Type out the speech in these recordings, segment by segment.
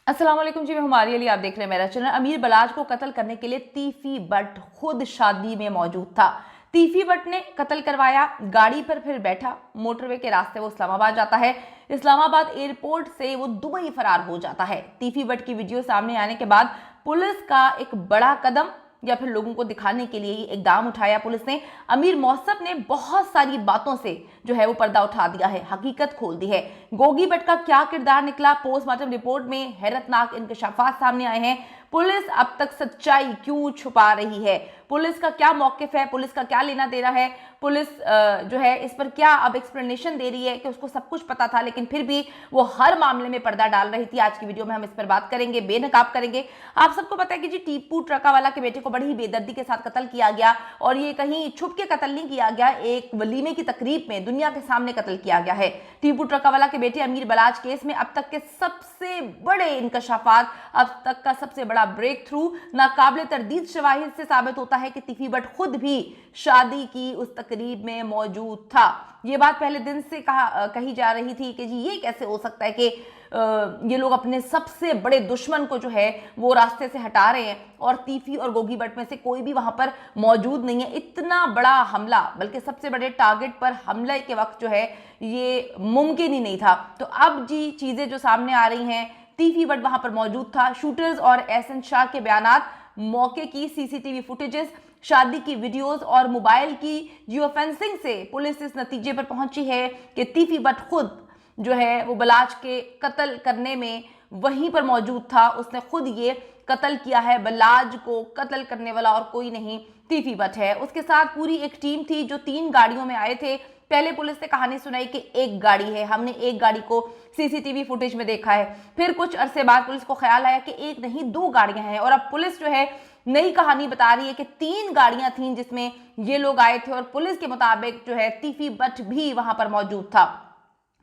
अस्सलाम वालेकुम जी, मैं हुमारी अली, आप देख रहे हैं मेरा चैनल। अमीर बलाज को कत्ल करने के लिए तीफी बट खुद शादी में मौजूद था। तीफी बट ने कत्ल करवाया, गाड़ी पर फिर बैठा, मोटरवे के रास्ते वो इस्लामाबाद जाता है। इस्लामाबाद एयरपोर्ट से वो दुबई फरार हो जाता है। तीफी बट की वीडियो सामने आने के बाद पुलिस का एक बड़ा कदम या फिर लोगों को दिखाने के लिए इकदाम उठाया पुलिस ने। अमीर मौसम ने बहुत सारी बातों से जो है वो पर्दा उठा दिया है, हकीकत खोल दी है। गोगी भट्ट का क्या किरदार निकला, पोस्टमार्टम रिपोर्ट में हैरतनाक इंकशाफात सामने आए हैं। पुलिस अब तक सच्चाई क्यों छुपा रही है, पुलिस का क्या मौकिफ है, पुलिस का क्या लेना देना है, पुलिस जो है इस पर क्या अब एक्सप्लेनेशन दे रही है कि उसको सब कुछ पता था लेकिन फिर भी वो हर मामले में पर्दा डाल रही थी। आज की वीडियो में हम इस पर बात करेंगे, बेनकाब करेंगे। आप सबको पता है कि जी टीपू ट्रकावाला के बेटे को बड़ी ही बेदर्दी के साथ कत्ल किया गया और ये कहीं छुप के कत्ल नहीं किया गया, एक वलीमे की तकरीब में दुनिया के सामने कत्ल किया गया है। टीपू ट्रकावाला के बेटे अमीर बलाज केस में अब तक के सबसे बड़े इंकशाफात, अब तक का सबसे बड़ा ब्रेक थ्रू, नाकाबिले तरदीद शवाहिद से साबित होता है कि तीफी बट खुद भी शादी की उस तकरीब में मौजूद था। ये बात पहले दिन से कही जा रही थी कि जी ये कैसे हो सकता है कि ये लोग अपने सबसे बड़े दुश्मन को जो है वो रास्ते से हटा रहे हैं और तीफी और गोगी भट्ट में से कोई भी वहां पर मौजूद नहीं है। इतना बड़ा हमला, बल्कि सबसे बड़े टारगेट पर हमले के वक्त जो है ये मुमकिन ही नहीं था। तो अब जी चीजें जो सामने आ रही हैं, तीफी बट वहां पर मौजूद था। शूटर्स और एहसन शाह के बयानात, मौके की सीसीटीवी फुटेजेस, शादी की वीडियोस और मोबाइल की जियोफेंसिंग से पुलिस इस नतीजे पर पहुंची है कि तीफी बट खुद जो है वो बलाज के कत्ल करने में वहीं पर मौजूद था। उसने खुद ये कत्ल किया है। बलाज को कत्ल करने वाला और कोई नहीं, तीफी बट है। उसके साथ पूरी एक टीम थी जो 3 गाड़ियों में आए थे। पहले पुलिस ने कहानी सुनाई कि एक गाड़ी है, हमने एक गाड़ी को सीसीटीवी फुटेज में देखा है। फिर कुछ अरसे बाद पुलिस को ख्याल आया कि एक नहीं 2 गाड़ियां हैं और अब पुलिस जो है नई कहानी बता रही है कि 3 गाड़ियां थीं जिसमें ये लोग आए थे और पुलिस के मुताबिक जो है तीफी बट भी वहां पर मौजूद था।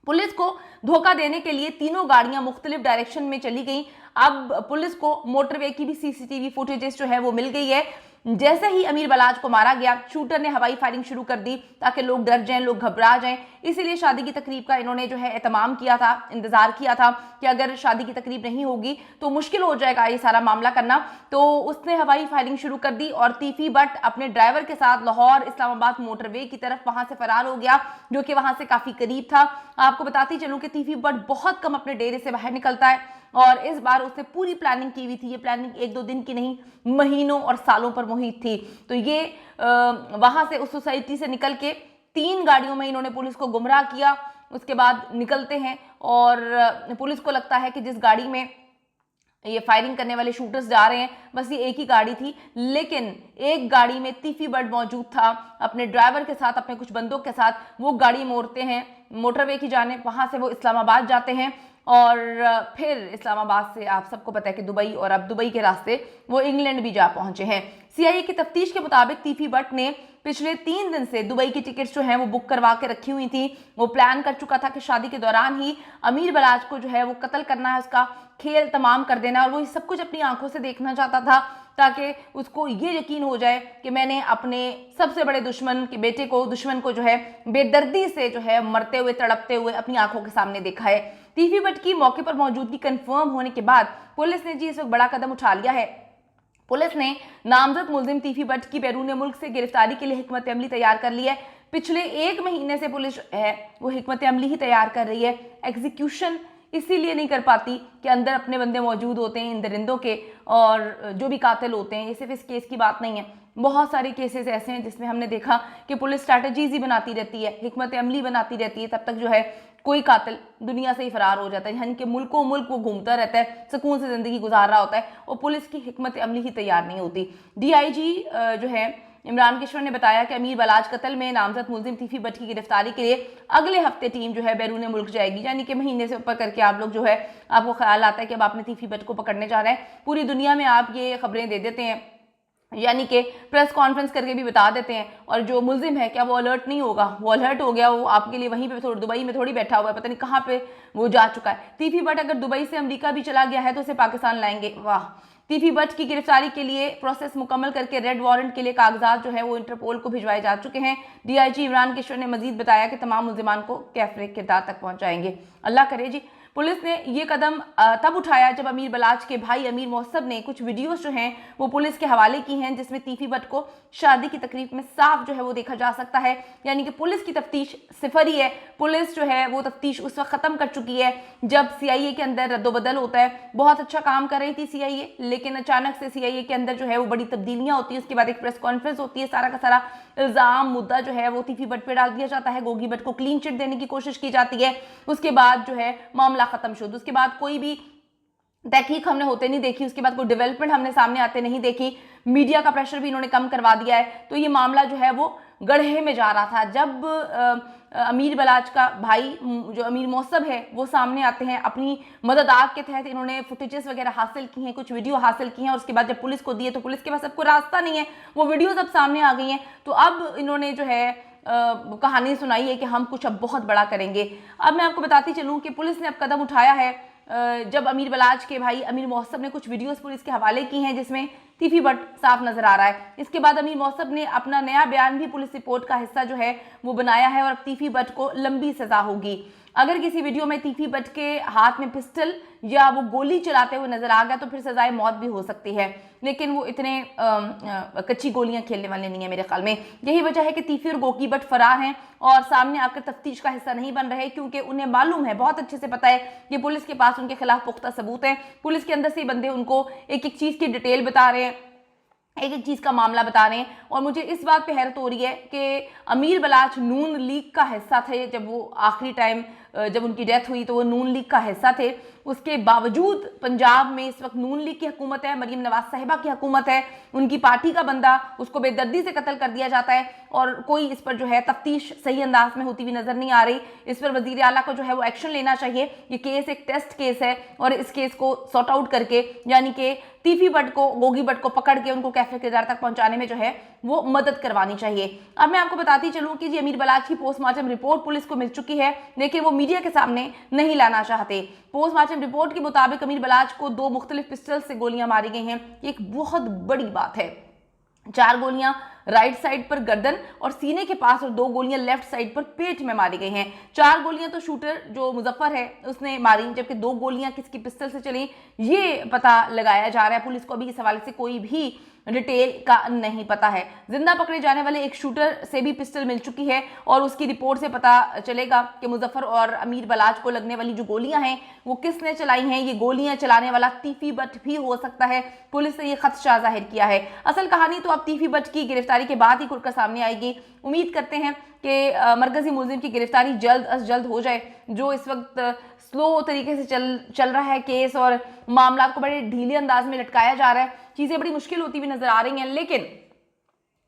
पुलिस को धोखा देने के लिए तीनों गाड़ियां मुख्तलिफ डायरेक्शन में चली गई। अब पुलिस को मोटरवे की भी सीसीटीवी फुटेजेस जो है वो मिल गई है। जैसे ही अमीर बलाज को मारा गया, शूटर ने हवाई फायरिंग शुरू कर दी ताकि लोग डर जाएं, लोग घबरा जाएं। इसीलिए शादी की तकरीब का इन्होंने जो है एहतमाम किया था, इंतजार किया था कि अगर शादी की तकरीब नहीं होगी तो मुश्किल हो जाएगा ये सारा मामला करना। तो उसने हवाई फायरिंग शुरू कर दी और तीफी बट अपने ड्राइवर के साथ लाहौर इस्लामाबाद मोटरवे की तरफ वहां से फरार हो गया, जो कि वहां से काफी करीब था। आपको बताती चलूं कि तीफी बट बहुत कम अपने डेरे से बाहर निकलता है और इस बार उसने पूरी प्लानिंग की हुई थी। ये प्लानिंग 1-2 दिन की नहीं, महीनों और सालों पर मुहित थी। तो ये वहां से उस सोसाइटी से निकल के 3 गाड़ियों में इन्होंने पुलिस को गुमराह किया। उसके बाद निकलते हैं और पुलिस को लगता है कि जिस गाड़ी में ये फायरिंग करने वाले शूटर्स जा रहे हैं बस ये एक ही गाड़ी थी, लेकिन एक गाड़ी में तीफी बट मौजूद था अपने ड्राइवर के साथ, अपने कुछ बंदों के साथ। वो गाड़ी मोड़ते हैं मोटरवे की जाने, वहां से वो इस्लामाबाद जाते हैं और फिर इस्लामाबाद से आप सबको पता है कि दुबई, और अब दुबई के रास्ते वो इंग्लैंड भी जा पहुंचे हैं। सीआईए की तफ्तीश के मुताबिक तीफी बट ने पिछले 3 दिन से दुबई की टिकट्स जो है वो बुक करवा के रखी हुई थी। वो प्लान कर चुका था कि शादी के दौरान ही अमीर बलाज को जो है वो कत्ल करना है, उसका खेल तमाम कर देना है और वो सब कुछ अपनी आंखों से देखना चाहता था ताकि उसको ये यकीन हो जाए कि मैंने अपने सबसे बड़े दुश्मन के बेटे को, दुश्मन को जो है बेदर्दी से जो है मरते हुए, तड़पते हुए अपनी आंखों के सामने देखा है। तीफी बट की मौके पर मौजूदगी कंफर्म होने के बाद पुलिस ने जी इस वक्त बड़ा कदम उठा लिया है। पुलिस ने नामजद मुलजिम तीफी बट की बैरून मुल्क से गिरफ्तारी के लिए हिकमत अमली तैयार कर ली है। पिछले 1 महीने से पुलिस है वो हिकमत अमली ही तैयार कर रही है। एग्जीक्यूशन इसीलिए नहीं कर पाती कि अंदर अपने बंदे मौजूद होते हैं इन दरिंदों के, और जो भी कातिल होते हैं, ये सिर्फ इस केस की बात नहीं है, बहुत सारे केसेस ऐसे हैं जिसमें हमने देखा कि पुलिस स्ट्रैटेजीज ही बनाती रहती है, हिकमत अमली बनाती रहती है, तब तक जो है कोई कातिल दुनिया से ही फरार हो जाता है, यानी कि मुल्कों मुल्क वो घूमता रहता है, सुकून से जिंदगी गुजार रहा होता है और पुलिस की हिकमत अमली ही तैयार नहीं होती। डीआईजी जो है इमरान किशोर ने बताया कि अमीर बलाज कत्ल में नामजद मुलजिम तीफी बट की गिरफ्तारी के लिए अगले हफ्ते टीम जो है बैरून मुल्क जाएगी, यानी कि महीने से ऊपर करके आप लोग जो है आपको ख्याल आता है कि अब आपने तीफी बट को पकड़ने जा रहे हैं। पूरी दुनिया में आप ये खबरें दे देते हैं, यानी कि प्रेस कॉन्फ्रेंस करके भी बता देते हैं, और जो मुलजिम है क्या वो अलर्ट नहीं होगा? वो अलर्ट हो गया, वो आपके लिए वहीं पे दुबई में थोड़ी बैठा हुआ है, पता नहीं कहाँ पे वो जा चुका है। तीफी बट अगर दुबई से अमेरिका भी चला गया है तो उसे पाकिस्तान लाएंगे। वाह! तीफी बट की गिरफ्तारी के लिए प्रोसेस मुकम्मल करके रेड वारंट के लिए कागजात जो है वो इंटरपोल को भिजवाए जा चुके हैं। डीआईजी इमरान किशोर ने मजीद बताया कि तमाम मुलजिमान को कैफरे किरदार तक पहुंचाएंगे। अल्लाह करे जी पुलिस ने ये कदम तब उठाया जब अमीर बलाच के भाई अमीर मोहस्सब ने कुछ वीडियोस जो हैं वो पुलिस के हवाले की हैं, जिसमें तीफी भट्ट को शादी की तकरीब में साफ जो है वो देखा जा सकता है। यानी कि पुलिस की तफ्तीश सिफर ही है। पुलिस जो है वो तफ्तीश उस वक्त खत्म कर चुकी है जब सीआईए के अंदर रद्दोबदल होता है। बहुत अच्छा काम कर रही थी सीआईए, लेकिन अचानक से सीआईए के अंदर जो है वो बड़ी तब्दीलियां होती है। उसके बाद एक प्रेस कॉन्फ्रेंस होती है, सारा का सारा इल्जाम मुद्दा जो है वो तीफी भट्ट पे डाल दिया जाता है। गोगी भट्ट को क्लीन चिट देने की कोशिश की जाती है। उसके बाद जो है मामला खत्म शुद्ध। उसके बाद कोई भी तहकीक हमने होते नहीं देखी, उसके बाद कोई डेवलपमेंट हमने सामने आते नहीं देखी। मीडिया का प्रेशर भी इन्होंने कम करवा दिया है। तो ये मामला जो है वो गढ़े में जा रहा था। जब अमीर बलाच का भाई जो अमीर मोहस्सब है वो सामने आते हैं, अपनी मदद आग के तहत इन्होंने फुटेजेस वगैरह हासिल की हैं, कुछ वीडियो हासिल की हैं, और उसके बाद जब पुलिस को दिए तो पुलिस के पास अब कोई रास्ता नहीं है, वो वीडियोस अब सामने आ गई हैं। तो अब इन्होंने जो है कहानी सुनाई है कि हम कुछ अब बहुत बड़ा करेंगे। अब मैं आपको बताती चलूँ कि पुलिस ने अब कदम उठाया है जब अमीर बलाच के भाई अमीर मोहस्सब ने कुछ वीडियोस पुलिस के हवाले की हैं जिसमें तीफी भट्ट साफ नजर आ रहा है। इसके बाद अमीर मोहस्सब ने अपना नया बयान भी पुलिस रिपोर्ट का हिस्सा जो है वो बनाया है, और अब तीफी भट्ट को लंबी सजा होगी। अगर किसी वीडियो में तीफी भट्ट के हाथ में पिस्टल या वो गोली चलाते हुए नजर आ गया तो फिर सजाए मौत भी हो सकती है, लेकिन वो इतने कच्ची गोलियां खेलने वाले नहीं है मेरे ख्याल में। यही वजह है कि तीफी और गोगी भट्ट फरार हैं और सामने आकर तफ्तीश का हिस्सा नहीं बन रहे, क्योंकि उन्हें मालूम है, बहुत अच्छे से पता है कि पुलिस के पास उनके खिलाफ पुख्ता सबूत है। पुलिस के अंदर से बंदे उनको एक एक चीज की डिटेल बता रहे हैं, एक एक चीज का मामला बता रहे हैं। और मुझे इस बात पे हैरत हो रही है कि अमीर बलाच नून लीग का हिस्सा थे। जब वो आखिरी टाइम जब उनकी डेथ हुई तो वो नून लीग का हिस्सा थे। उसके बावजूद पंजाब में इस वक्त नून लीग की हुकूमत है, मरीम नवाज साहिबा की हुकूमत है, उनकी पार्टी का बंदा, उसको बेदर्दी से कत्ल कर दिया जाता है और कोई इस पर जो है तफ्तीश सही अंदाज में होती हुई नजर नहीं आ रही। इस पर वजीर आला को जो है वो एक्शन लेना चाहिए। ये केस एक टेस्ट केस है और इस केस को सॉर्ट आउट करके, यानी कि तीफी भट्ट को, गोगी भट्ट को पकड़ के उनको कैफे किरदार तक पहुंचाने में जो है वो मदद करवानी चाहिए। अब मैं आपको बताती चलूं कि जी अमीर बलाच की पोस्टमार्टम रिपोर्ट पुलिस को मिल चुकी है, लेकिन वो मीडिया के सामने नहीं लाना चाहते। पोस्टमार्टम रिपोर्ट के मुताबिक अमीर बलाच को 2 मुख्तलिफ पिस्टल से गोलियां मारी गई हैं। ये एक बहुत बड़ी बात है। 4 गोलियां राइट साइड पर गर्दन और सीने के पास और 2 गोलियां लेफ्ट साइड पर पेट में मारी गई हैं। 4 गोलियां तो शूटर जो मुजफ्फर है उसने मारी, जबकि 2 गोलियां किसकी पिस्टल से चली ये पता लगाया जा रहा है। पुलिस को अभी इस हवाले से कोई भी डिटेल का नहीं पता है। जिंदा पकड़े जाने वाले एक शूटर से भी पिस्टल मिल चुकी है और उसकी रिपोर्ट से पता चलेगा कि मुजफ्फर और अमीर बलाच को लगने वाली जो गोलियां हैं वो किसने चलाई हैं। ये गोलियां चलाने वाला तीफी भट्ट भी हो सकता है। पुलिस ने ये खदशा जाहिर किया है। असल कहानी तो अब तीफी भट्ट की गिरफ्तारी के बाद ही खुलकर सामने आएगी। उम्मीद करते हैं कि मरकजी मुलजिम की गिरफ्तारी जल्द अज जल्द हो जाए। जो इस वक्त स्लो तरीके से चल रहा है केस और मामला को बड़े ढीले अंदाज में लटकाया जा रहा है, चीजें बड़ी मुश्किल होती हुई नजर आ रही हैं। लेकिन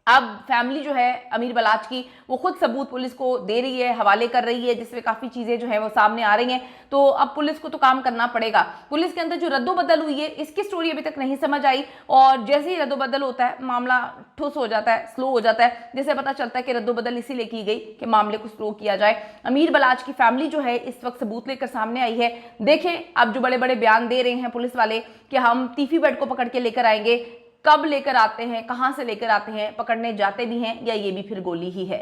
अब फैमिली जो है अमीर बलाच की वो खुद सबूत पुलिस को दे रही है, हवाले कर रही है, जिसमें काफ़ी चीज़ें जो है वो सामने आ रही हैं। तो अब पुलिस को तो काम करना पड़ेगा। पुलिस के अंदर जो रद्दोबदल हुई है इसकी स्टोरी अभी तक नहीं समझ आई, और जैसे ही रद्दोबदल होता है मामला ठुस हो जाता है, स्लो हो जाता है। जैसे पता चलता है कि रद्दोबदल इसीलिए की गई कि मामले को स्लो किया जाए। अमीर बलाच की फैमिली जो है इस वक्त सबूत लेकर सामने आई है। देखें अब जो बड़े बड़े बयान दे रहे हैं पुलिस वाले कि हम तीफी भट्ट को पकड़ के लेकर आएंगे, कब लेकर आते हैं, कहां से लेकर आते हैं, पकड़ने जाते भी हैं या ये भी फिर गोली ही है।